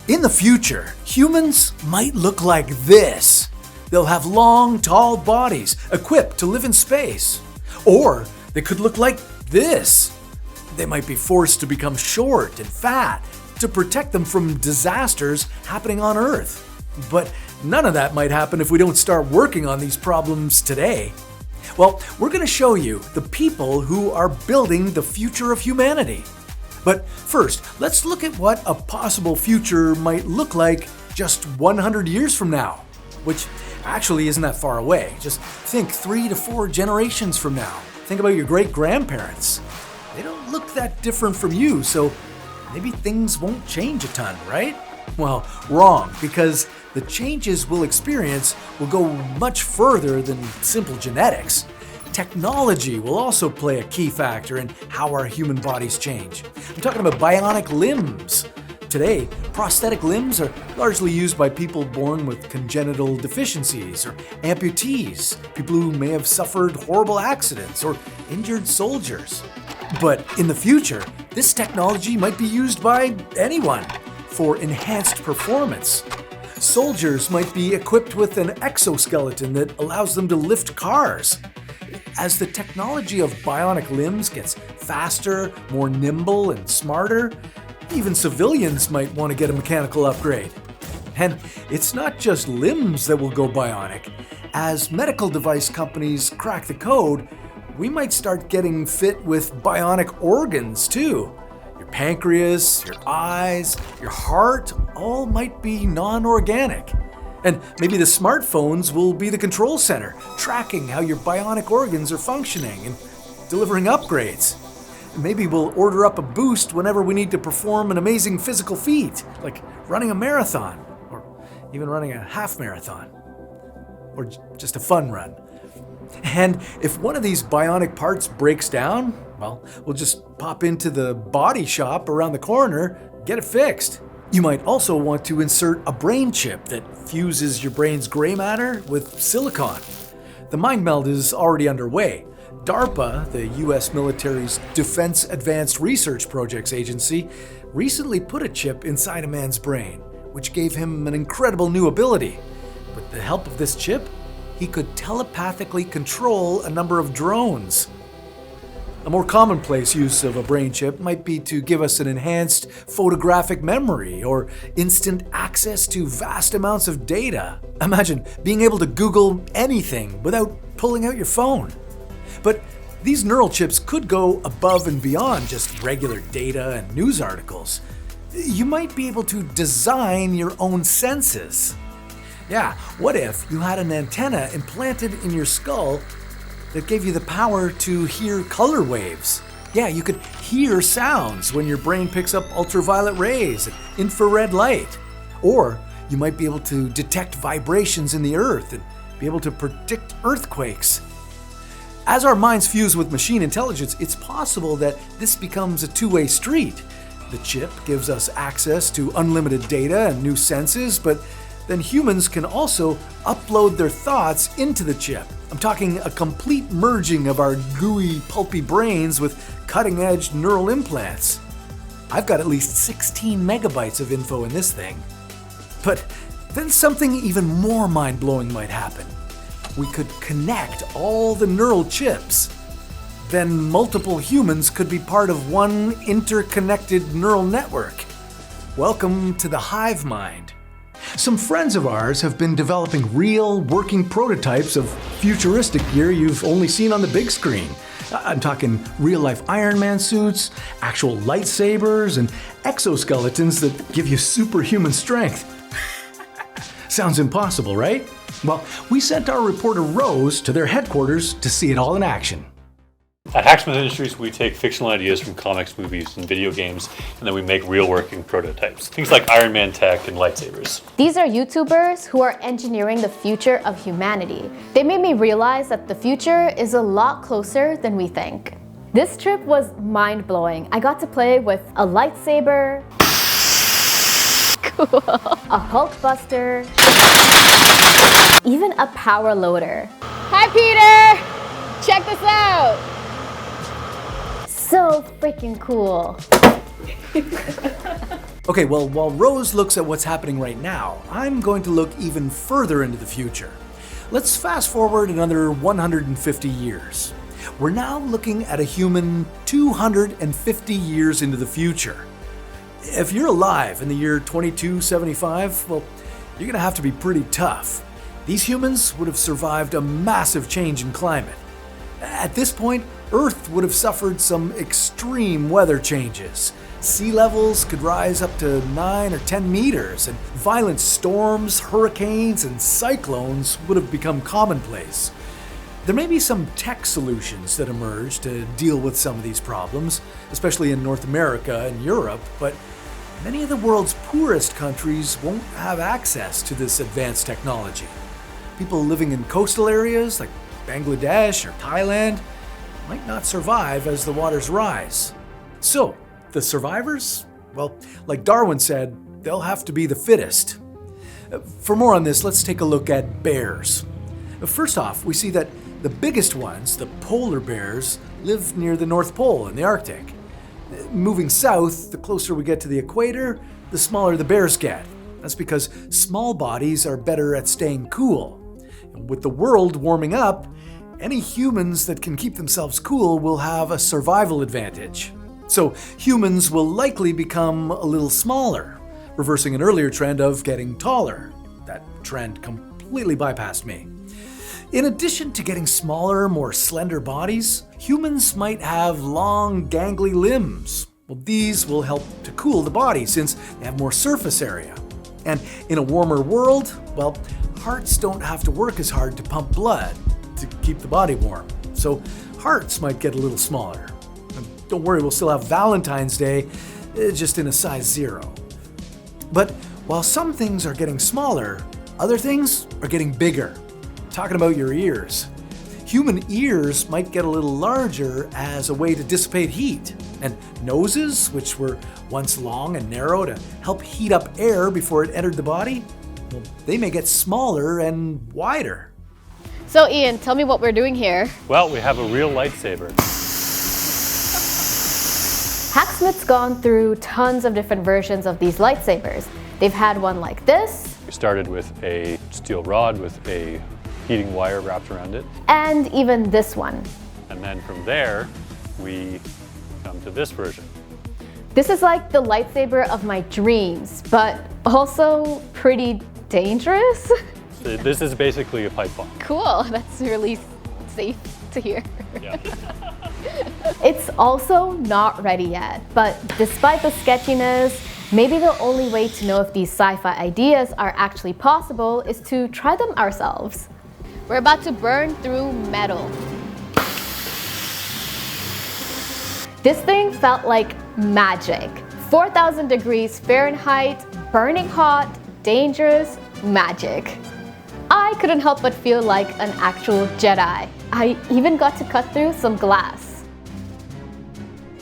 In the future, humans might look like this. They'll have long, tall bodies equipped to live in space. Or they could look like this. They might be forced to become short and fat to protect them from disasters happening on Earth. But none of that might happen if we don't start working on these problems today. Well, we're going to show you the people who are building the future of humanity. But first, let's look at what a possible future might look like just 100 years from now, which actually isn't that far away. Just think 3 to 4 generations from now. Think about your great-grandparents. They don't look that different from you, so maybe things won't change a ton, right? Well, wrong, because the changes we'll experience will go much further than simple genetics. Technology will also play a key factor in how our human bodies change. I'm talking about bionic limbs. Today, prosthetic limbs are largely used by people born with congenital deficiencies or amputees, people who may have suffered horrible accidents or injured soldiers. But in the future, this technology might be used by anyone for enhanced performance. Soldiers might be equipped with an exoskeleton that allows them to lift cars. As the technology of bionic limbs gets faster, more nimble, and smarter, even civilians might want to get a mechanical upgrade. And it's not just limbs that will go bionic. As medical device companies crack the code, we might start getting fit with bionic organs too. Your pancreas, your eyes, your heart, all might be non-organic. And maybe the smartphones will be the control center, tracking how your bionic organs are functioning and delivering upgrades. Maybe we'll order up a boost whenever we need to perform an amazing physical feat, like running a marathon, or even running a half marathon, or just a fun run. And if one of these bionic parts breaks down, well, we'll just pop into the body shop around the corner, get it fixed. You might also want to insert a brain chip that fuses your brain's gray matter with silicon. The mind meld is already underway. DARPA, the US military's Defense Advanced Research Projects Agency, recently put a chip inside a man's brain, which gave him an incredible new ability. With the help of this chip, he could telepathically control a number of drones. A more commonplace use of a brain chip might be to give us an enhanced photographic memory or instant access to vast amounts of data. Imagine being able to Google anything without pulling out your phone. But these neural chips could go above and beyond just regular data and news articles. You might be able to design your own senses. Yeah, what if you had an antenna implanted in your skull that gave you the power to hear color waves? Yeah, you could hear sounds when your brain picks up ultraviolet rays and infrared light. Or you might be able to detect vibrations in the earth and be able to predict earthquakes. As our minds fuse with machine intelligence, it's possible that this becomes a two-way street. The chip gives us access to unlimited data and new senses, but then humans can also upload their thoughts into the chip. I'm talking a complete merging of our gooey, pulpy brains with cutting-edge neural implants. I've got at least 16 megabytes of info in this thing. But then something even more mind-blowing might happen. We could connect all the neural chips. Then multiple humans could be part of one interconnected neural network. Welcome to the hive mind. Some friends of ours have been developing real working prototypes of futuristic gear you've only seen on the big screen. I'm talking real-life Iron Man suits, actual lightsabers, and exoskeletons that give you superhuman strength. Sounds impossible, right? Well, we sent our reporter Rose to their headquarters to see it all in action. At Hacksmith Industries, we take fictional ideas from comics, movies, and video games, and then we make real working prototypes. Things like Iron Man tech and lightsabers. These are YouTubers who are engineering the future of humanity. They made me realize that the future is a lot closer than we think. This trip was mind-blowing. I got to play with a lightsaber, cool, a Hulkbuster, even a power loader. Hi, Peter! Check this out! So freaking cool. Okay, well, while Rose looks at what's happening right now, I'm going to look even further into the future. Let's fast forward another 150 years. We're now looking at a human 250 years into the future. If you're alive in the year 2275, well, you're gonna have to be pretty tough. These humans would have survived a massive change in climate. At this point, Earth would have suffered some extreme weather changes. Sea levels could rise up to 9 or 10 meters, and violent storms, hurricanes, and cyclones would have become commonplace. There may be some tech solutions that emerge to deal with some of these problems, especially in North America and Europe, but many of the world's poorest countries won't have access to this advanced technology. People living in coastal areas like Bangladesh or Thailand might not survive as the waters rise. So, the survivors? Well, like Darwin said, they'll have to be the fittest. For more on this, let's take a look at bears. First off, we see that the biggest ones, the polar bears, live near the North Pole in the Arctic. Moving south, the closer we get to the equator, the smaller the bears get. That's because small bodies are better at staying cool. With the world warming up, any humans that can keep themselves cool will have a survival advantage. So humans will likely become a little smaller, reversing an earlier trend of getting taller. That trend completely bypassed me. In addition to getting smaller, more slender bodies, humans might have long, gangly limbs. Well, these will help to cool the body since they have more surface area. And in a warmer world, well, hearts don't have to work as hard to pump blood to keep the body warm. So hearts might get a little smaller. And don't worry, we'll still have Valentine's Day, just in a size 0. But while some things are getting smaller, other things are getting bigger. Talking about your ears. Human ears might get a little larger as a way to dissipate heat. And noses, which were once long and narrow to help heat up air before it entered the body, well, they may get smaller and wider. So Ian, tell me what we're doing here. Well, we have a real lightsaber. Hacksmith's gone through tons of different versions of these lightsabers. They've had one like this. We started with a steel rod with a heating wire wrapped around it. And even this one. And then from there, we come to this version. This is like the lightsaber of my dreams, but also pretty dangerous. This is basically a pipe bomb. Cool, that's really safe to hear. Yeah. It's also not ready yet, but despite the sketchiness, maybe the only way to know if these sci-fi ideas are actually possible is to try them ourselves. We're about to burn through metal. This thing felt like magic. 4,000 degrees Fahrenheit, burning hot, dangerous, magic. I couldn't help but feel like an actual Jedi. I even got to cut through some glass.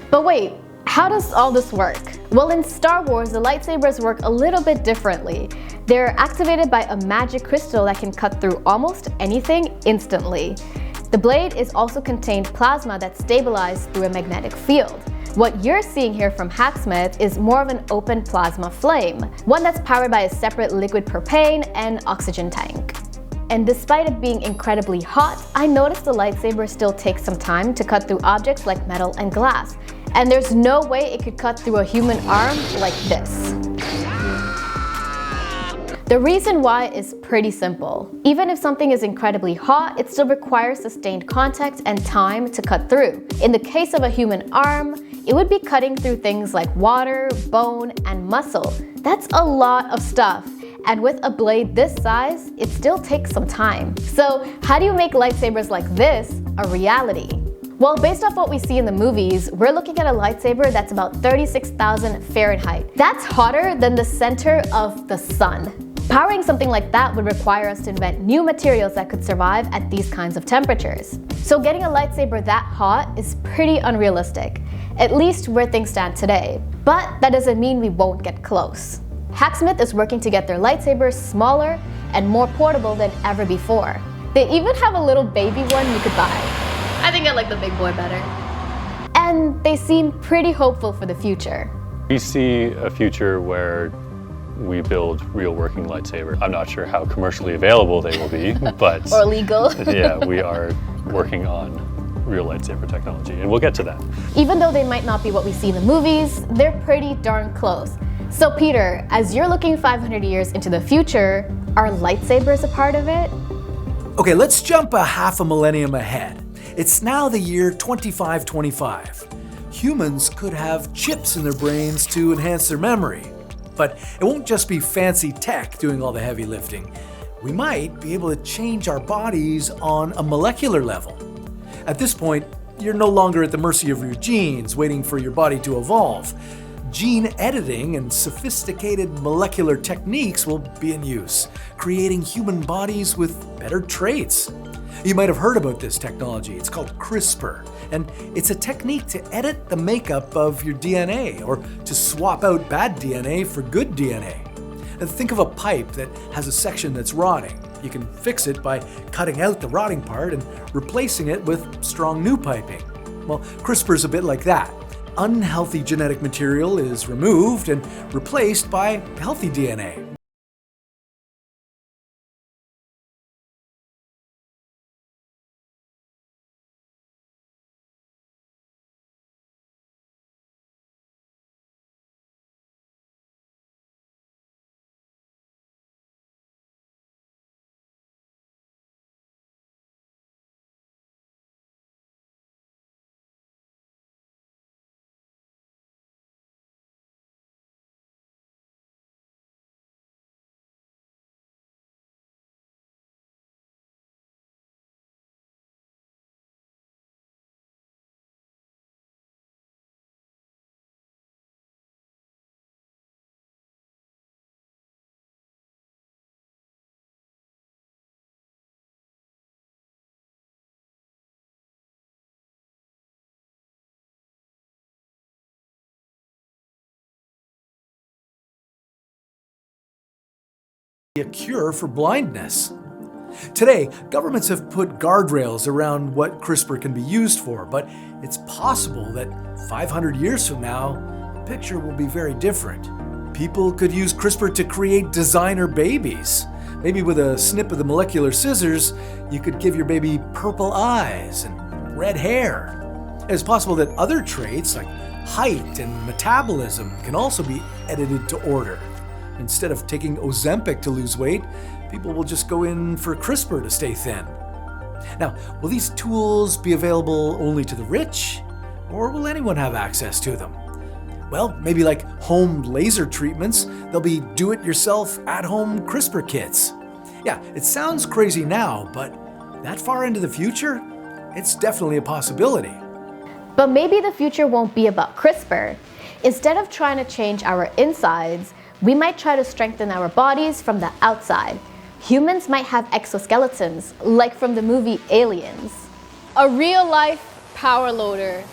But wait, how does all this work? Well, in Star Wars, the lightsabers work a little bit differently. They're activated by a magic crystal that can cut through almost anything instantly. The blade is also contained plasma that's stabilized through a magnetic field. What you're seeing here from Hacksmith is more of an open plasma flame, one that's powered by a separate liquid propane and oxygen tank. And despite it being incredibly hot, I noticed the lightsaber still takes some time to cut through objects like metal and glass. And there's no way it could cut through a human arm like this. The reason why is pretty simple. Even if something is incredibly hot, it still requires sustained contact and time to cut through. In the case of a human arm, it would be cutting through things like water, bone, and muscle. That's a lot of stuff. And with a blade this size, it still takes some time. So how do you make lightsabers like this a reality? Well, based off what we see in the movies, we're looking at a lightsaber that's about 36,000 Fahrenheit. That's hotter than the center of the sun. Powering something like that would require us to invent new materials that could survive at these kinds of temperatures. So getting a lightsaber that hot is pretty unrealistic, at least where things stand today. But that doesn't mean we won't get close. Hacksmith is working to get their lightsabers smaller and more portable than ever before. They even have a little baby one you could buy. I think I like the big boy better. And they seem pretty hopeful for the future. We see a future where we build real working lightsaber. I'm not sure how commercially available they will be, but Or legal. yeah, we are working on real lightsaber technology, and we'll get to that. Even though they might not be what we see in the movies, they're pretty darn close. So Peter, as you're looking 500 years into the future, are lightsabers a part of it? Okay, let's jump a half a millennium ahead. It's now the year 2525. Humans could have chips in their brains to enhance their memory. But it won't just be fancy tech doing all the heavy lifting. We might be able to change our bodies on a molecular level. At this point, you're no longer at the mercy of your genes, waiting for your body to evolve. Gene editing and sophisticated molecular techniques will be in use, creating human bodies with better traits. You might have heard about this technology. It's called CRISPR, and it's a technique to edit the makeup of your DNA or to swap out bad DNA for good DNA. And think of a pipe that has a section that's rotting. You can fix it by cutting out the rotting part and replacing it with strong new piping. Well, CRISPR is a bit like that. Unhealthy genetic material is removed and replaced by healthy DNA. A cure for blindness. Today, governments have put guardrails around what CRISPR can be used for, but it's possible that 500 years from now, the picture will be very different. People could use CRISPR to create designer babies. Maybe with a snip of the molecular scissors, you could give your baby purple eyes and red hair. It's possible that other traits like height and metabolism can also be edited to order. Instead of taking Ozempic to lose weight, people will just go in for CRISPR to stay thin. Now, will these tools be available only to the rich, or will anyone have access to them? Well, maybe like home laser treatments, there'll be do-it-yourself at-home CRISPR kits. Yeah, it sounds crazy now, but that far into the future, it's definitely a possibility. But maybe the future won't be about CRISPR. Instead of trying to change our insides, we might try to strengthen our bodies from the outside. Humans might have exoskeletons, like from the movie Aliens. A real-life power loader.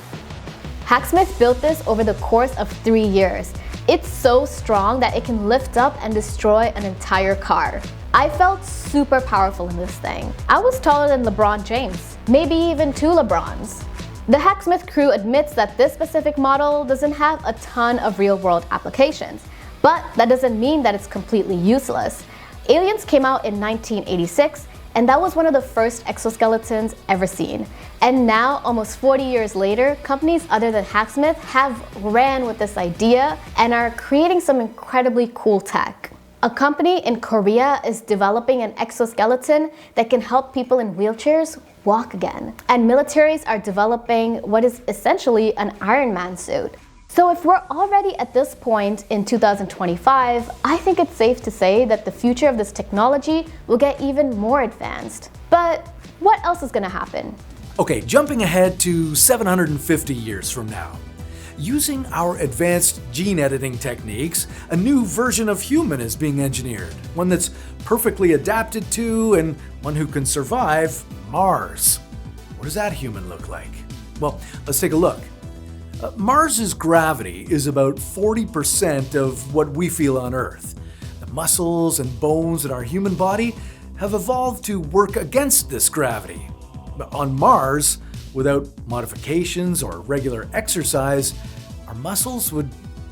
Hacksmith built this over the course of 3 years. It's so strong that it can lift up and destroy an entire car. I felt super powerful in this thing. I was taller than LeBron James, maybe even 2 LeBrons. The Hacksmith crew admits that this specific model doesn't have a ton of real-world applications, but that doesn't mean that it's completely useless. Aliens came out in 1986, and that was one of the first exoskeletons ever seen. And now, almost 40 years later, companies other than Hacksmith have ran with this idea and are creating some incredibly cool tech. A company in Korea is developing an exoskeleton that can help people in wheelchairs walk again. And militaries are developing what is essentially an Iron Man suit. So if we're already at this point in 2025, I think it's safe to say that the future of this technology will get even more advanced. But what else is going to happen? Okay, jumping ahead to 750 years from now. Using our advanced gene editing techniques, a new version of human is being engineered, one that's perfectly adapted to and one who can survive Mars. What does that human look like? Well, let's take a look. Mars's gravity is about 40% of what we feel on Earth. The muscles and bones in our human body have evolved to work against this gravity. But on Mars, without modifications or regular exercise, our muscles would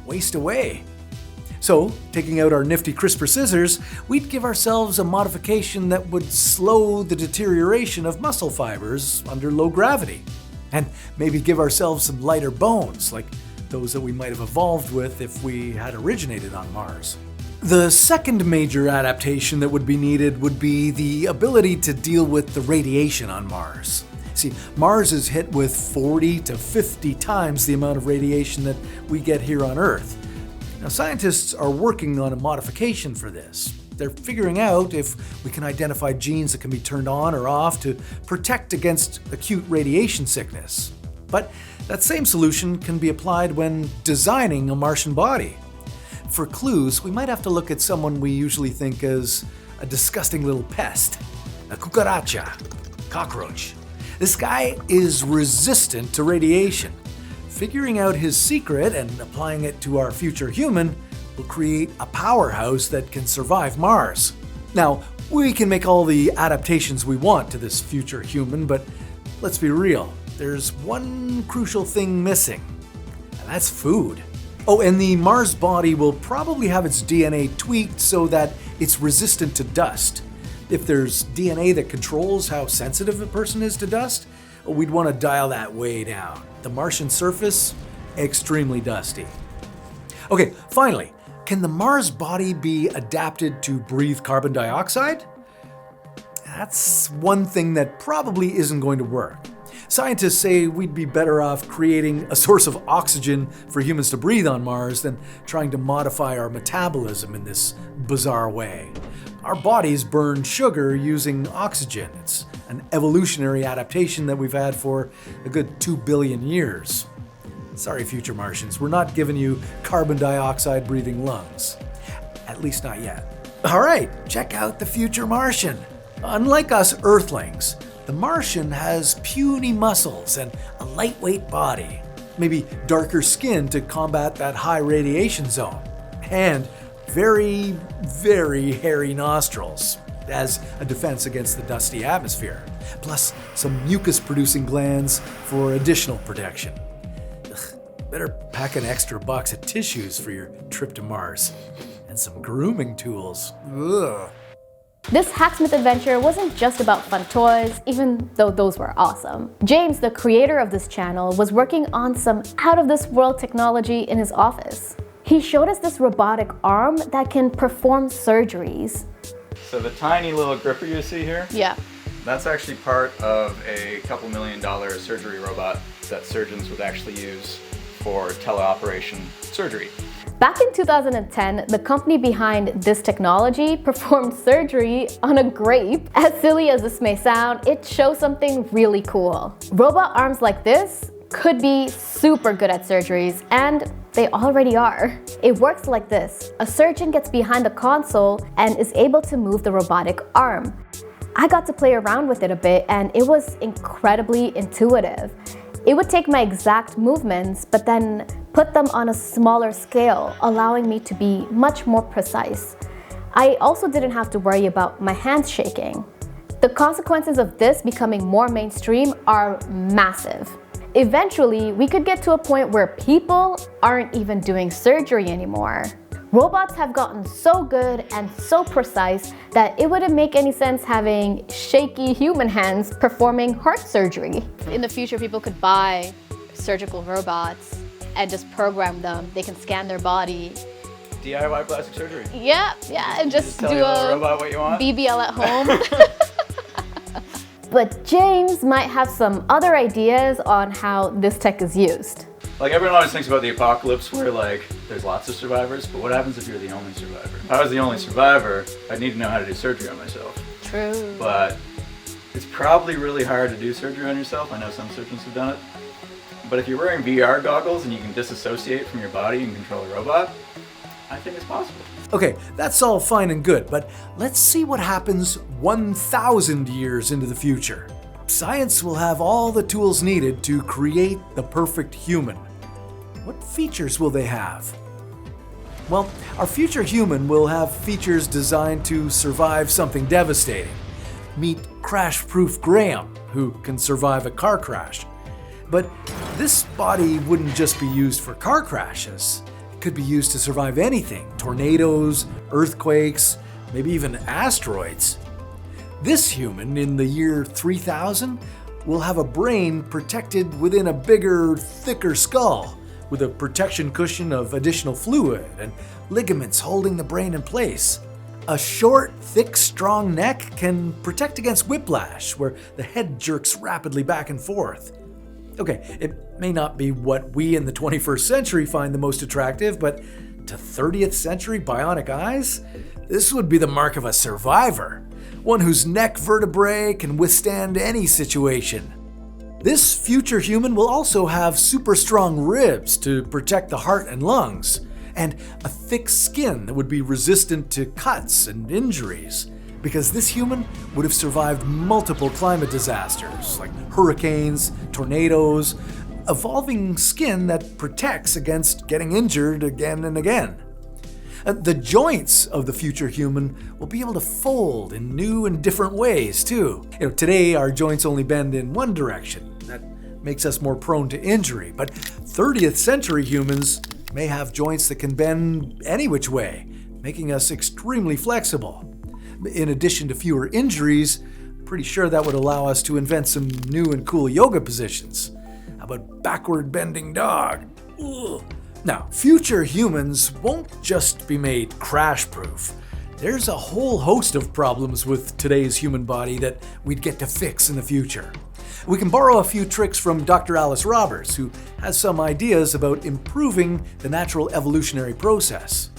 waste away. So, taking out our nifty CRISPR scissors, we'd give ourselves a modification that would slow the deterioration of muscle fibers under low gravity. And maybe give ourselves some lighter bones, like those that we might have evolved with if we had originated on Mars. The second major adaptation that would be needed would be the ability to deal with the radiation on Mars. See, Mars is hit with 40 to 50 times the amount of radiation that we get here on Earth. Now, scientists are working on a modification for this. They're figuring out if we can identify genes that can be turned on or off to protect against acute radiation sickness. But that same solution can be applied when designing a Martian body. For clues, we might have to look at someone we usually think as a disgusting little pest, a cucaracha, cockroach. This guy is resistant to radiation. Figuring out his secret and applying it to our future human will create a powerhouse that can survive Mars. Now, we can make all the adaptations we want to this future human, but let's be real, there's one crucial thing missing, and that's food. Oh, and the Mars body will probably have its DNA tweaked so that it's resistant to dust. If there's DNA that controls how sensitive a person is to dust, we'd want to dial that way down. The Martian surface, extremely dusty. Okay, finally, can the Mars body be adapted to breathe carbon dioxide? That's one thing that probably isn't going to work. Scientists say we'd be better off creating a source of oxygen for humans to breathe on Mars than trying to modify our metabolism in this bizarre way. Our bodies burn sugar using oxygen. It's an evolutionary adaptation that we've had for a good 2 billion years. Sorry, future Martians, we're not giving you carbon dioxide breathing lungs. At least not yet. All right, check out the future Martian. Unlike us Earthlings, the Martian has puny muscles and a lightweight body, maybe darker skin to combat that high radiation zone, and very, very hairy nostrils as a defense against the dusty atmosphere, plus some mucus-producing glands for additional protection. Better pack an extra box of tissues for your trip to Mars, and some grooming tools. Ugh. This Hacksmith adventure wasn't just about fun toys, even though those were awesome. James, the creator of this channel, was working on some out-of-this-world technology in his office. He showed us this robotic arm that can perform surgeries. So the tiny little gripper you see here? Yeah. That's actually part of a couple $1 million surgery robot that surgeons would actually use for teleoperation surgery. Back in 2010, the company behind this technology performed surgery on a grape. As silly as this may sound, it shows something really cool. Robot arms like this could be super good at surgeries, and they already are. It works like this. A surgeon gets behind the console and is able to move the robotic arm. I got to play around with it a bit, and it was incredibly intuitive. It would take my exact movements, but then put them on a smaller scale, allowing me to be much more precise. I also didn't have to worry about my hands shaking. The consequences of this becoming more mainstream are massive. Eventually, we could get to a point where people aren't even doing surgery anymore. Robots have gotten so good and so precise that it wouldn't make any sense having shaky human hands performing heart surgery. In the future, people could buy surgical robots and just program them. They can scan their body. DIY plastic surgery. Yeah, and just tell do your a little robot what you want. BBL at home. But James might have some other ideas on how this tech is used. Like, everyone always thinks about the apocalypse where, like, there's lots of survivors, but what happens if you're the only survivor? If I was the only survivor, I'd need to know how to do surgery on myself. True. But it's probably really hard to do surgery on yourself. I know some surgeons have done it. But if you're wearing VR goggles and you can disassociate from your body and control a robot, I think it's possible. Okay, that's all fine and good, but let's see what happens 1,000 years into the future. Science will have all the tools needed to create the perfect human. What features will they have? Well, our future human will have features designed to survive something devastating. Meet crash-proof Graham, who can survive a car crash. But this body wouldn't just be used for car crashes. could be used to survive anything: tornadoes, earthquakes, maybe even asteroids. This human in the year 3000 will have a brain protected within a bigger, thicker skull, with a protection cushion of additional fluid and ligaments holding the brain in place. A short, thick, strong neck can protect against whiplash, where the head jerks rapidly back and forth. Okay, it may not be what we in the 21st century find the most attractive, but to 30th century bionic eyes, this would be the mark of a survivor, one whose neck vertebrae can withstand any situation. This future human will also have super strong ribs to protect the heart and lungs, and a thick skin that would be resistant to cuts and injuries, because this human would have survived multiple climate disasters like hurricanes, tornadoes, evolving skin that protects against getting injured again and again. The joints of the future human will be able to fold in new and different ways too. Today our joints only bend in one direction. That makes us more prone to injury, but 30th century humans may have joints that can bend any which way, making us extremely flexible. In addition to fewer injuries, pretty sure that would allow us to invent some new and cool yoga positions. How about backward bending dog? Ugh. Now, future humans won't just be made crash-proof. There's a whole host of problems with today's human body that we'd get to fix in the future. We can borrow a few tricks from Dr. Alice Roberts, who has some ideas about improving the natural evolutionary process.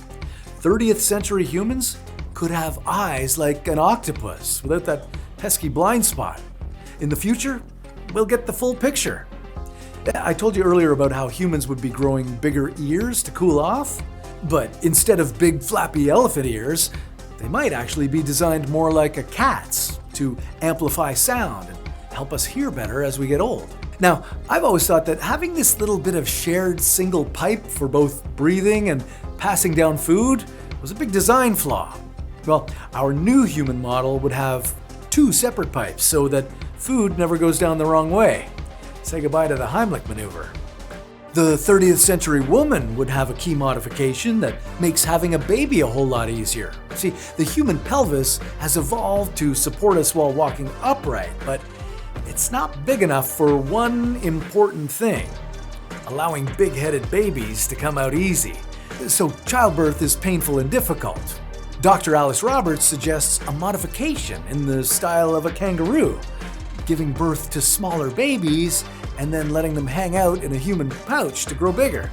30th century humans could have eyes like an octopus without that pesky blind spot. In the future, we'll get the full picture. I told you earlier about how humans would be growing bigger ears to cool off, but instead of big flappy elephant ears, they might actually be designed more like a cat's to amplify sound and help us hear better as we get old. Now, I've always thought that having this little bit of shared single pipe for both breathing and passing down food was a big design flaw. Well, our new human model would have two separate pipes so that food never goes down the wrong way. Say goodbye to the Heimlich maneuver. The 30th century woman would have a key modification that makes having a baby a whole lot easier. See, the human pelvis has evolved to support us while walking upright, but it's not big enough for one important thing: allowing big-headed babies to come out easy. So childbirth is painful and difficult. Dr. Alice Roberts suggests a modification in the style of a kangaroo, giving birth to smaller babies and then letting them hang out in a human pouch to grow bigger.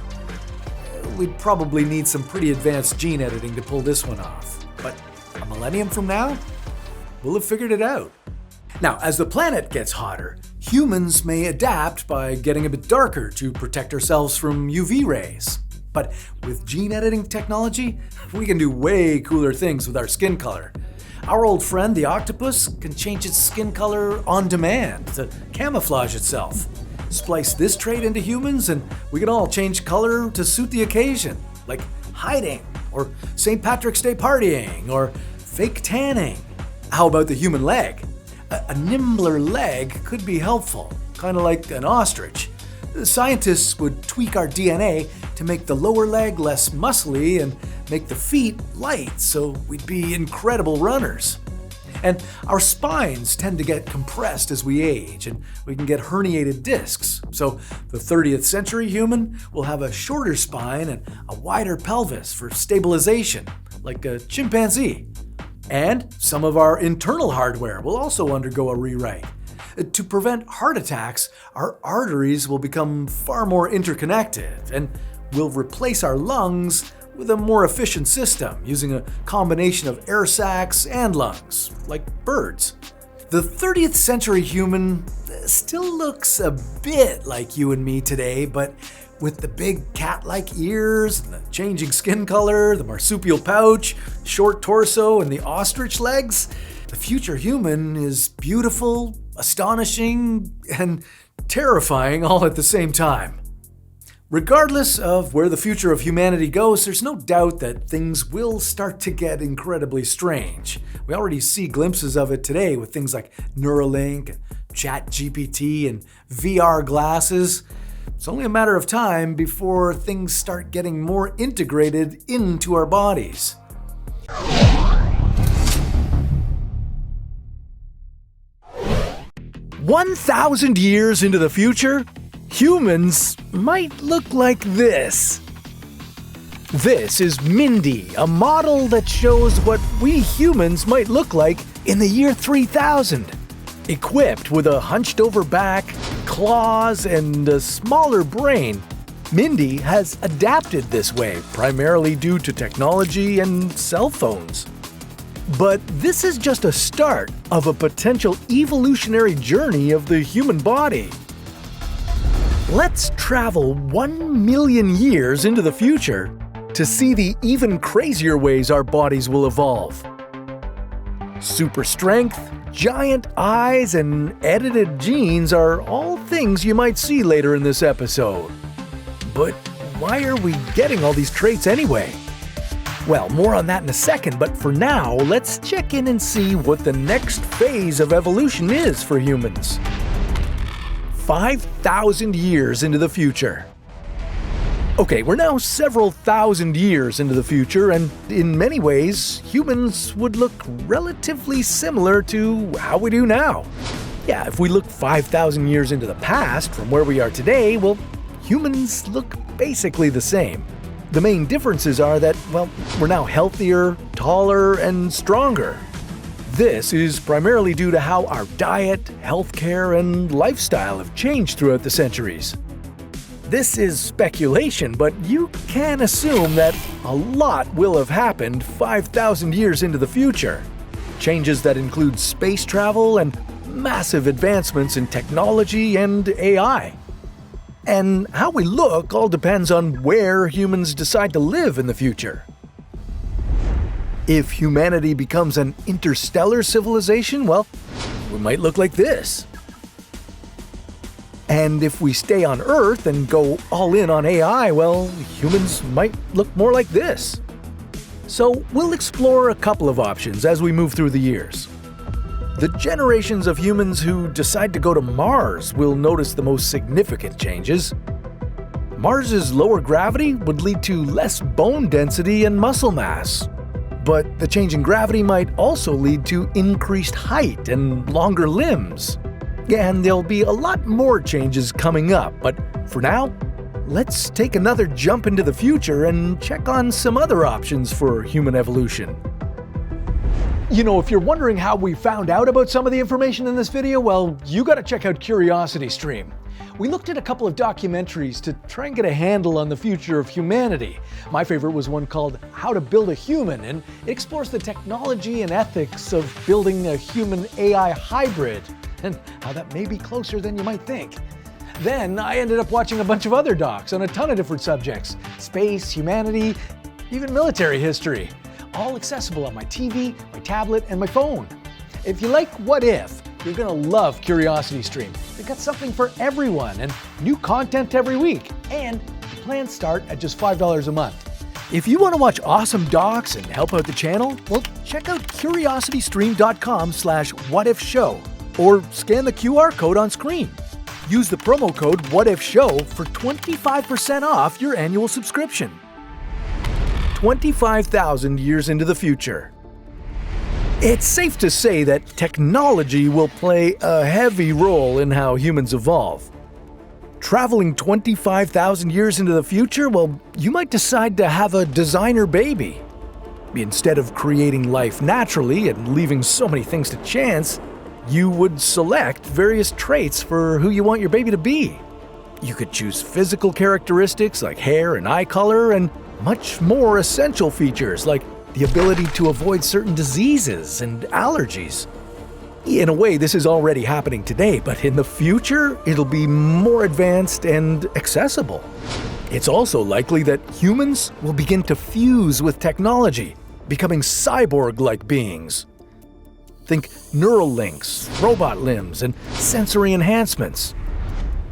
We'd probably need some pretty advanced gene editing to pull this one off, but a millennium from now, we'll have figured it out. Now, as the planet gets hotter, humans may adapt by getting a bit darker to protect ourselves from UV rays. But with gene editing technology, we can do way cooler things with our skin color. Our old friend, the octopus, can change its skin color on demand to camouflage itself. Splice this trait into humans and we can all change color to suit the occasion, like hiding, or St. Patrick's Day partying, or fake tanning. How about the human leg? A nimbler leg could be helpful, kind of like an ostrich. Scientists would tweak our DNA to make the lower leg less muscly and make the feet light so we'd be incredible runners. And our spines tend to get compressed as we age, and we can get herniated discs. So the 30th century human will have a shorter spine and a wider pelvis for stabilization, like a chimpanzee. And some of our internal hardware will also undergo a rewrite. To prevent heart attacks, our arteries will become far more interconnected, and we'll replace our lungs with a more efficient system using a combination of air sacs and lungs, like birds. The 30th century human still looks a bit like you and me today, but with the big cat-like ears, and the changing skin color, the marsupial pouch, short torso, and the ostrich legs, the future human is beautiful, astonishing, and terrifying all at the same time. Regardless of where the future of humanity goes, there's no doubt that things will start to get incredibly strange. We already see glimpses of it today with things like Neuralink, ChatGPT, and VR glasses. It's only a matter of time before things start getting more integrated into our bodies. 1,000 years into the future, humans might look like this. This is Mindy, a model that shows what we humans might look like in the year 3000. Equipped with a hunched-over back, claws, and a smaller brain, Mindy has adapted this way primarily due to technology and cell phones. But this is just a start of a potential evolutionary journey of the human body. Let's travel 1 million years into the future to see the even crazier ways our bodies will evolve. Super strength, giant eyes, and edited genes are all things you might see later in this episode. But why are we getting all these traits anyway? Well, more on that in a second, but for now, let's check in and see what the next phase of evolution is for humans. 5,000 years into the future. Okay, we're now several thousand years into the future, and in many ways, humans would look relatively similar to how we do now. Yeah, if we look 5,000 years into the past from where we are today, well, humans look basically the same. The main differences are that, well, we're now healthier, taller, and stronger. This is primarily due to how our diet, healthcare, and lifestyle have changed throughout the centuries. This is speculation, but you can assume that a lot will have happened 5,000 years into the future. Changes that include space travel and massive advancements in technology and AI. And how we look all depends on where humans decide to live in the future. If humanity becomes an interstellar civilization, well, we might look like this. And if we stay on Earth and go all in on AI, well, humans might look more like this. So we'll explore a couple of options as we move through the years. The generations of humans who decide to go to Mars will notice the most significant changes. Mars's lower gravity would lead to less bone density and muscle mass. But the change in gravity might also lead to increased height and longer limbs. And there'll be a lot more changes coming up, but for now, let's take another jump into the future and check on some other options for human evolution. You know, if you're wondering how we found out about some of the information in this video, well, you gotta check out CuriosityStream. We looked at a couple of documentaries to try and get a handle on the future of humanity. My favorite was one called How to Build a Human, and it explores the technology and ethics of building a human-AI hybrid, and how that may be closer than you might think. Then I ended up watching a bunch of other docs on a ton of different subjects: space, humanity, even military history. All accessible on my TV, my tablet, and my phone. If you like What If, you're gonna love CuriosityStream. They've got something for everyone and new content every week. And the plans start at just $5 a month. If you want to watch awesome docs and help out the channel, well, check out curiositystream.com/whatifshow or scan the QR code on screen. Use the promo code WHATIFSHOW for 25% off your annual subscription. 25,000 years into the future. It's safe to say that technology will play a heavy role in how humans evolve. Traveling 25,000 years into the future, well, you might decide to have a designer baby. Instead of creating life naturally and leaving so many things to chance, you would select various traits for who you want your baby to be. You could choose physical characteristics like hair and eye color, and much more essential features like the ability to avoid certain diseases and allergies. In a way, this is already happening today, but in the future, it'll be more advanced and accessible. It's also likely that humans will begin to fuse with technology, becoming cyborg-like beings. Think neural links, robot limbs, and sensory enhancements.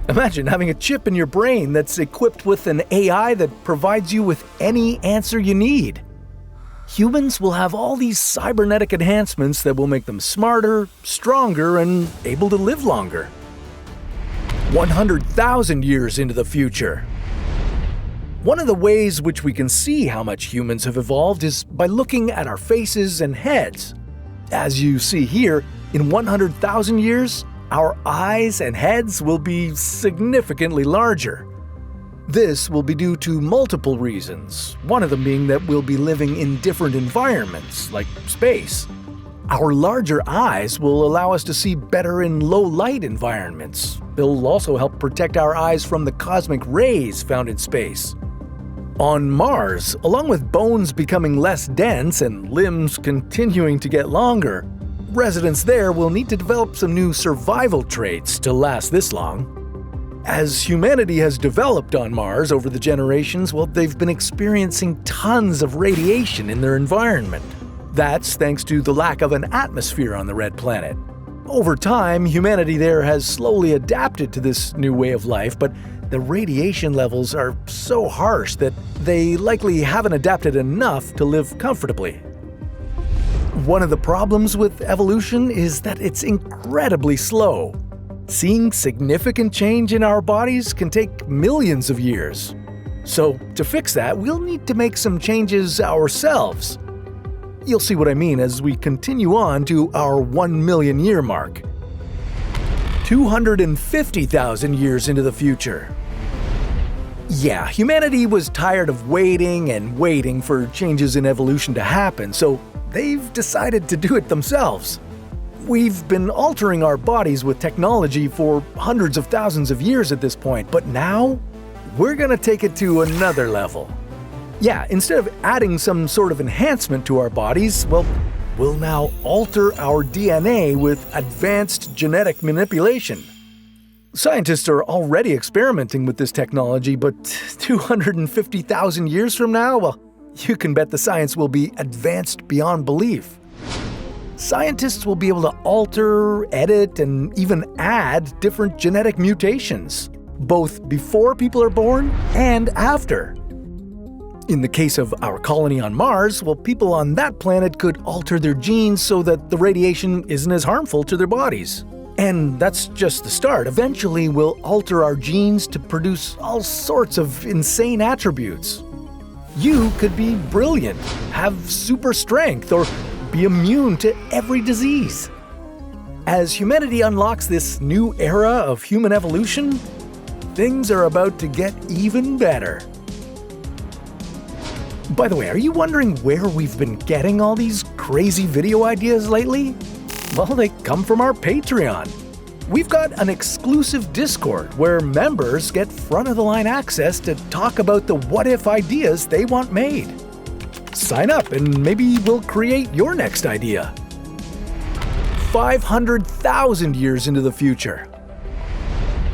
Imagine having a chip in your brain that's equipped with an AI that provides you with any answer you need. Humans will have all these cybernetic enhancements that will make them smarter, stronger, and able to live longer. 100,000 years into the future. One of the ways which we can see how much humans have evolved is by looking at our faces and heads. As you see here, in 100,000 years, our eyes and heads will be significantly larger. This will be due to multiple reasons, one of them being that we'll be living in different environments, like space. Our larger eyes will allow us to see better in low-light environments. They'll also help protect our eyes from the cosmic rays found in space. On Mars, along with bones becoming less dense and limbs continuing to get longer, residents there will need to develop some new survival traits to last this long. As humanity has developed on Mars over the generations, well, they've been experiencing tons of radiation in their environment. That's thanks to the lack of an atmosphere on the red planet. Over time, humanity there has slowly adapted to this new way of life, but the radiation levels are so harsh that they likely haven't adapted enough to live comfortably. One of the problems with evolution is that it's incredibly slow. Seeing significant change in our bodies can take millions of years. So, to fix that, we'll need to make some changes ourselves. You'll see what I mean as we continue on to our 1 million year mark. 250,000 years into the future. Yeah, humanity was tired of waiting and waiting for changes in evolution to happen, so they've decided to do it themselves. We've been altering our bodies with technology for hundreds of thousands of years at this point, but now we're gonna take it to another level. Yeah, instead of adding some sort of enhancement to our bodies, well, we'll now alter our DNA with advanced genetic manipulation. Scientists are already experimenting with this technology, but 250,000 years from now, well, you can bet the science will be advanced beyond belief. Scientists will be able to alter, edit, and even add different genetic mutations, both before people are born and after. In the case of our colony on Mars, well, people on that planet could alter their genes so that the radiation isn't as harmful to their bodies. And that's just the start. Eventually, we'll alter our genes to produce all sorts of insane attributes. You could be brilliant, have super strength, or be immune to every disease. As humanity unlocks this new era of human evolution, things are about to get even better. By the way, are you wondering where we've been getting all these crazy video ideas lately? Well, they come from our Patreon. We've got an exclusive Discord where members get front-of-the-line access to talk about the what-if ideas they want made. Sign up and maybe we'll create your next idea. 500,000 years into the future.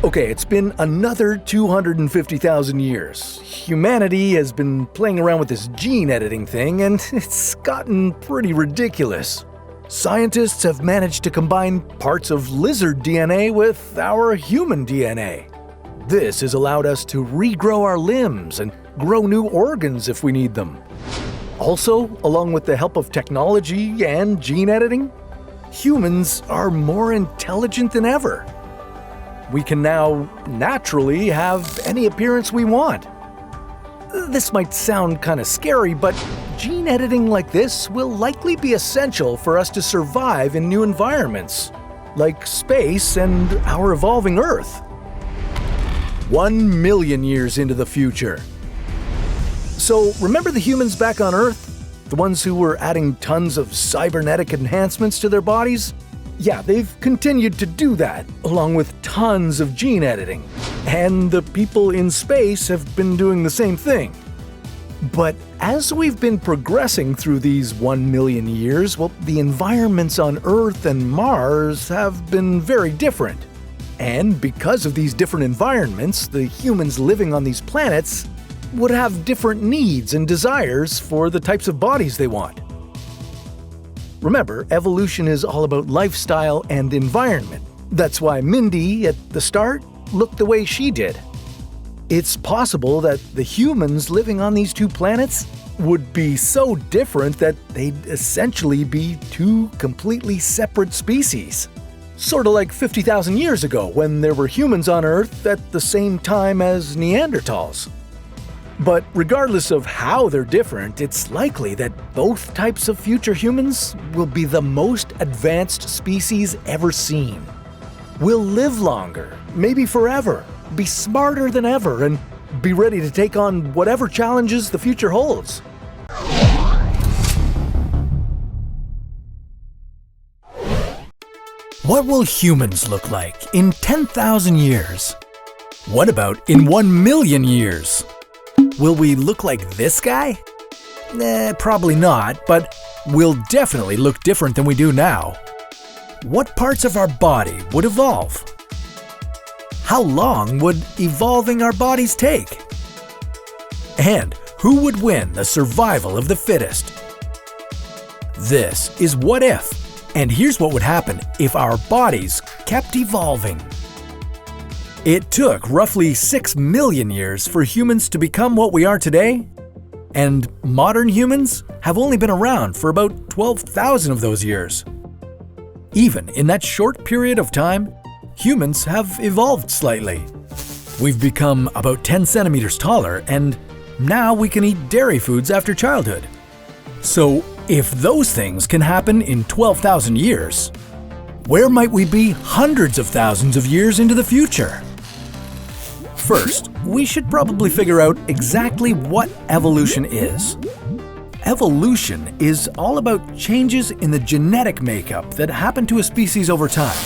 Okay, it's been another 250,000 years. Humanity has been playing around with this gene editing thing, and it's gotten pretty ridiculous. Scientists have managed to combine parts of lizard DNA with our human DNA. This has allowed us to regrow our limbs and grow new organs if we need them. Also, along with the help of technology and gene editing, humans are more intelligent than ever. We can now naturally have any appearance we want. This might sound kind of scary, but gene editing like this will likely be essential for us to survive in new environments, like space and our evolving Earth. 1 million years into the future. So remember the humans back on Earth? The ones who were adding tons of cybernetic enhancements to their bodies? Yeah, they've continued to do that, along with tons of gene editing. And the people in space have been doing the same thing. But as we've been progressing through these 1 million years, well, the environments on Earth and Mars have been very different. And because of these different environments, the humans living on these planets would have different needs and desires for the types of bodies they want. Remember, evolution is all about lifestyle and environment. That's why Mindy, at the start, looked the way she did. It's possible that the humans living on these two planets would be so different that they'd essentially be two completely separate species. Sort of like 50,000 years ago when there were humans on Earth at the same time as Neanderthals. But regardless of how they're different, it's likely that both types of future humans will be the most advanced species ever seen. We'll live longer, maybe forever, be smarter than ever, and be ready to take on whatever challenges the future holds. What will humans look like in 10,000 years? What about in 1 million years? Will we look like this guy? Probably not, but we'll definitely look different than we do now. What parts of our body would evolve? How long would evolving our bodies take? And who would win the survival of the fittest? This is What If? And here's what would happen if our bodies kept evolving. It took roughly 6 million years for humans to become what we are today, and modern humans have only been around for about 12,000 of those years. Even in that short period of time, humans have evolved slightly. We've become about 10 centimeters taller, and now we can eat dairy foods after childhood. So, if those things can happen in 12,000 years, where might we be hundreds of thousands of years into the future? First, we should probably figure out exactly what evolution is. Evolution is all about changes in the genetic makeup that happen to a species over time.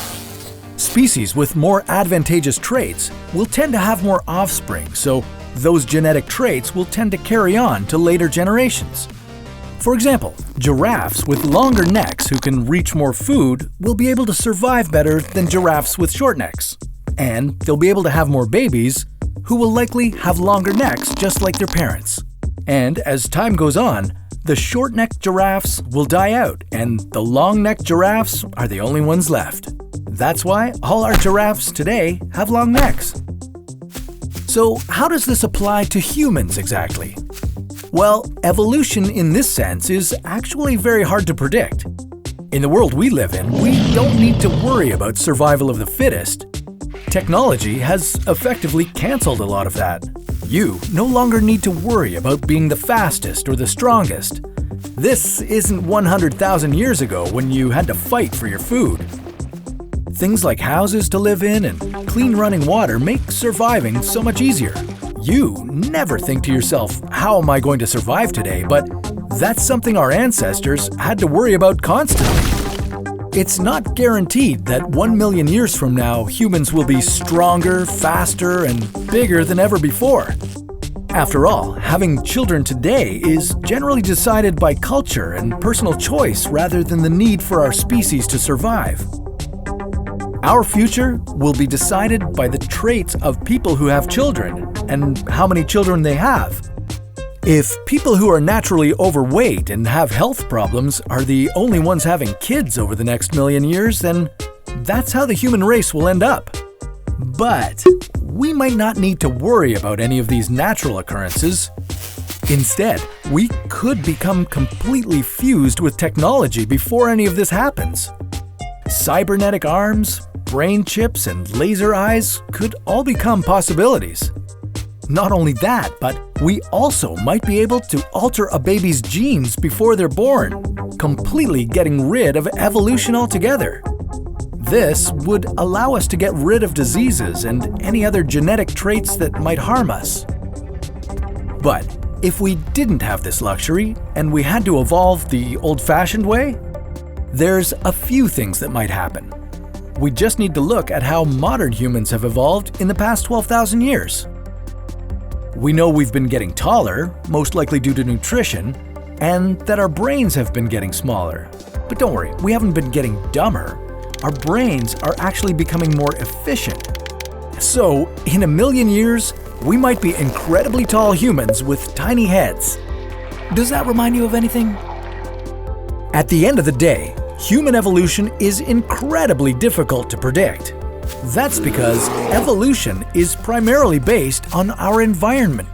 Species with more advantageous traits will tend to have more offspring, so those genetic traits will tend to carry on to later generations. For example, giraffes with longer necks who can reach more food will be able to survive better than giraffes with short necks. And they'll be able to have more babies who will likely have longer necks just like their parents. And as time goes on, the short-necked giraffes will die out and the long-necked giraffes are the only ones left. That's why all our giraffes today have long necks. So how does this apply to humans exactly? Well, evolution in this sense is actually very hard to predict. In the world we live in, we don't need to worry about survival of the fittest. Technology has effectively canceled a lot of that. You no longer need to worry about being the fastest or the strongest. This isn't 100,000 years ago when you had to fight for your food. Things like houses to live in and clean running water make surviving so much easier. You never think to yourself, how am I going to survive today? But that's something our ancestors had to worry about constantly. It's not guaranteed that 1 million years from now, humans will be stronger, faster, and bigger than ever before. After all, having children today is generally decided by culture and personal choice rather than the need for our species to survive. Our future will be decided by the traits of people who have children and how many children they have. If people who are naturally overweight and have health problems are the only ones having kids over the next million years, then that's how the human race will end up. But we might not need to worry about any of these natural occurrences. Instead, we could become completely fused with technology before any of this happens. Cybernetic arms, brain chips, and laser eyes could all become possibilities. Not only that, but we also might be able to alter a baby's genes before they're born, completely getting rid of evolution altogether. This would allow us to get rid of diseases and any other genetic traits that might harm us. But if we didn't have this luxury and we had to evolve the old-fashioned way, there's a few things that might happen. We just need to look at how modern humans have evolved in the past 12,000 years. We know we've been getting taller, most likely due to nutrition, and that our brains have been getting smaller. But don't worry, we haven't been getting dumber. Our brains are actually becoming more efficient. So, in 1 million years, we might be incredibly tall humans with tiny heads. Does that remind you of anything? At the end of the day, human evolution is incredibly difficult to predict. That's because evolution is primarily based on our environment.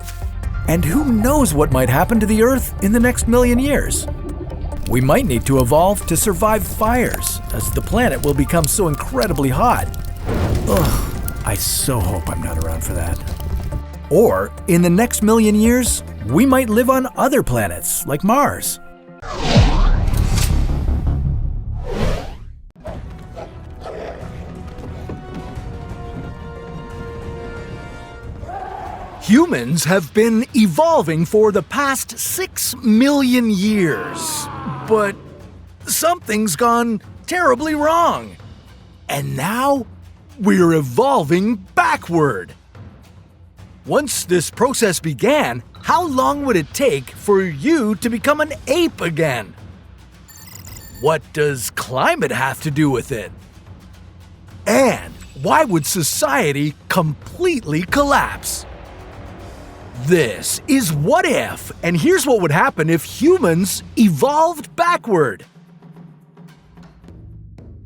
And who knows what might happen to the Earth in the next 1 million years? We might need to evolve to survive fires, as the planet will become so incredibly hot. Ugh, I so hope I'm not around for that. Or, in the next million years, we might live on other planets, like Mars. Humans have been evolving for the past 6 million years. But something's gone terribly wrong. And now we're evolving backward. Once this process began, how long would it take for you to become an ape again? What does climate have to do with it? And why would society completely collapse? This is What If, and here's what would happen if humans evolved backward.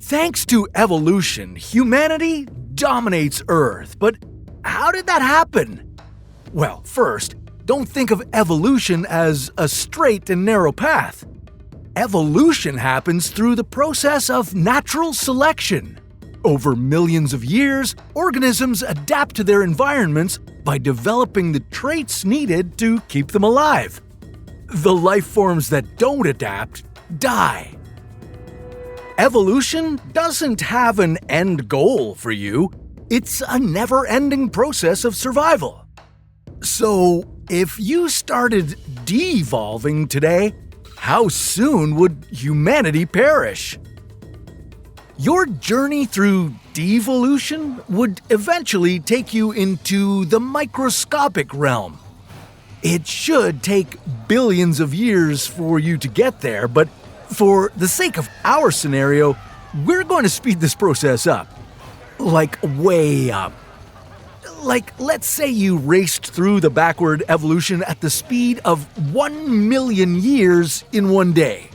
Thanks to evolution, humanity dominates Earth, but how did that happen? Well, first, don't think of evolution as a straight and narrow path. Evolution happens through the process of natural selection. Over millions of years, organisms adapt to their environments by developing the traits needed to keep them alive. The life forms that don't adapt die. Evolution doesn't have an end goal for you. It's a never-ending process of survival. So, if you started de-evolving today, how soon would humanity perish? Your journey through devolution would eventually take you into the microscopic realm. It should take billions of years for you to get there, but for the sake of our scenario, we're going to speed this process up. Like way up. Like, let's say you raced through the backward evolution at the speed of 1 million years in one day.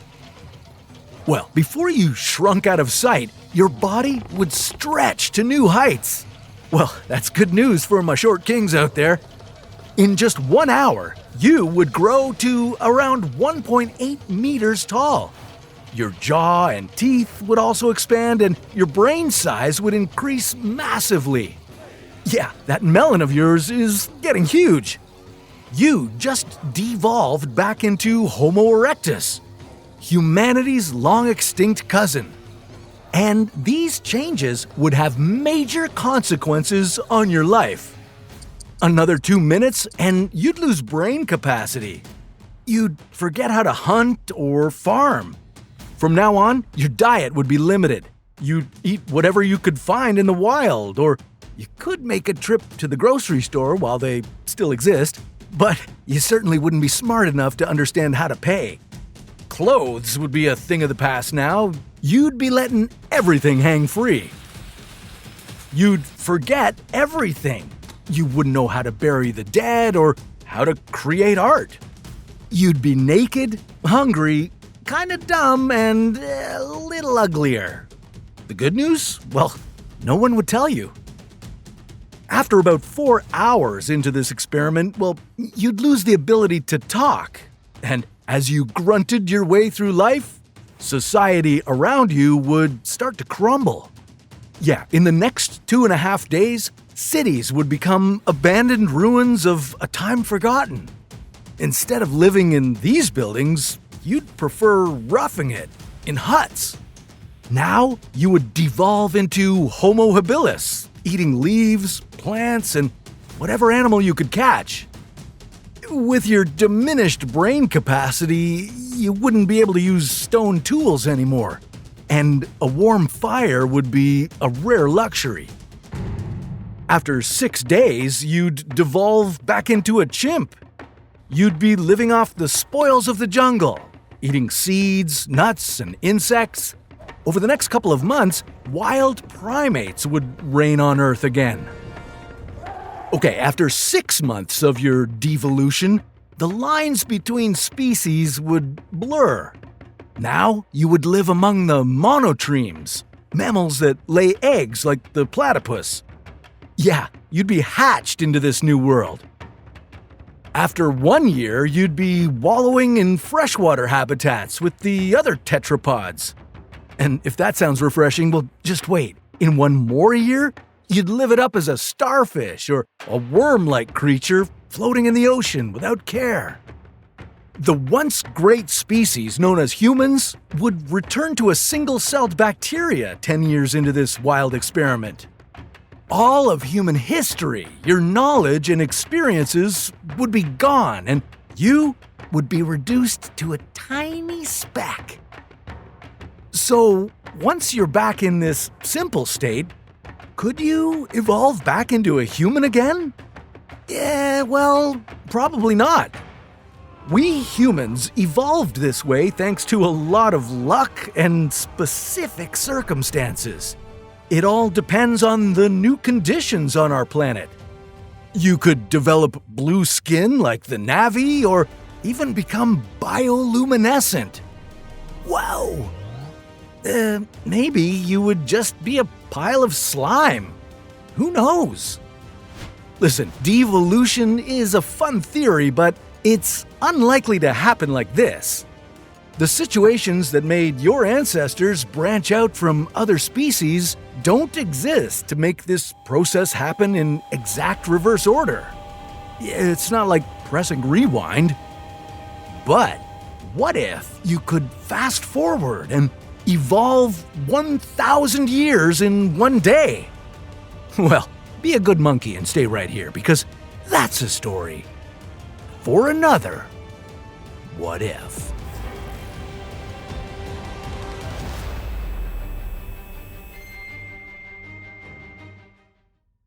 Well, before you shrunk out of sight, your body would stretch to new heights. Well, that's good news for my short kings out there. In just 1 hour, you would grow to around 1.8 meters tall. Your jaw and teeth would also expand, and your brain size would increase massively. Yeah, that melon of yours is getting huge. You just devolved back into Homo erectus, humanity's long-extinct cousin. And these changes would have major consequences on your life. Another 2 minutes and you'd lose brain capacity. You'd forget how to hunt or farm. From now on, your diet would be limited. You'd eat whatever you could find in the wild, or you could make a trip to the grocery store while they still exist, but you certainly wouldn't be smart enough to understand how to pay. Clothes would be a thing of the past now. You'd be letting everything hang free. You'd forget everything. You wouldn't know how to bury the dead or how to create art. You'd be naked, hungry, kinda dumb, and a little uglier. The good news? Well, no one would tell you. After about 4 hours into this experiment, well, you'd lose the ability to talk. And as you grunted your way through life, society around you would start to crumble. Yeah, in the next 2.5 days, cities would become abandoned ruins of a time forgotten. Instead of living in these buildings, you'd prefer roughing it in huts. Now you would devolve into Homo habilis, eating leaves, plants, and whatever animal you could catch. With your diminished brain capacity, you wouldn't be able to use stone tools anymore, and a warm fire would be a rare luxury. After 6 days, you'd devolve back into a chimp. You'd be living off the spoils of the jungle, eating seeds, nuts, and insects. Over the next couple of months, wild primates would reign on Earth again. Okay, after 6 months of your devolution, the lines between species would blur. Now you would live among the monotremes, mammals that lay eggs like the platypus. Yeah, you'd be hatched into this new world. After 1 year, you'd be wallowing in freshwater habitats with the other tetrapods. And if that sounds refreshing, well, just wait. In 1 more year, you'd live it up as a starfish or a worm-like creature floating in the ocean without care. The once great species known as humans would return to a single-celled bacteria 10 years into this wild experiment. All of human history, your knowledge and experiences would be gone, and you would be reduced to a tiny speck. So, once you're back in this simple state, could you evolve back into a human again? Yeah, well, probably not. We humans evolved this way thanks to a lot of luck and specific circumstances. It all depends on the new conditions on our planet. You could develop blue skin like the Na'vi, or even become bioluminescent. Wow! Maybe you would just be a pile of slime. Who knows? Listen, devolution is a fun theory, but it's unlikely to happen like this. The situations that made your ancestors branch out from other species don't exist to make this process happen in exact reverse order. It's not like pressing rewind. But what if you could fast forward and evolve 1,000 years in 1 day? Well, be a good monkey and stay right here, because that's a story for another What If.